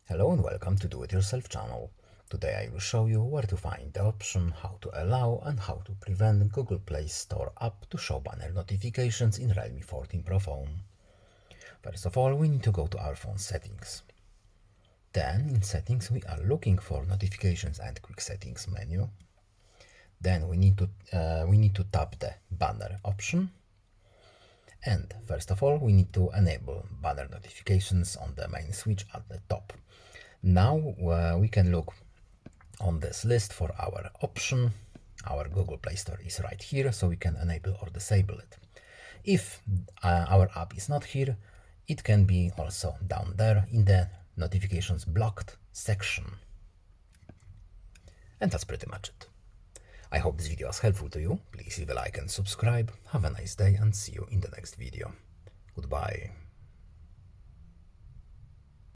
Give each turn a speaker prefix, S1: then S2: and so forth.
S1: Hello and welcome to Do It Yourself channel. Today I will show you where to find the option, how to allow and how to prevent Google Play Store app to show banner notifications in Realme 14 Pro phone. First of all, we need to go to our phone settings. Then in settings we are looking for notifications and quick settings menu. Then we need to tap the banner option. And first of all, we need to enable banner notifications on the main switch at the top. Now we can look on this list for our option. Our Google Play Store is right here, so we can enable or disable it. If our app is not here, it can be also down there in the notifications blocked section. And that's pretty much it. I hope this video was helpful to you. Please leave a like and subscribe. Have a nice day and see you in the next video. Goodbye.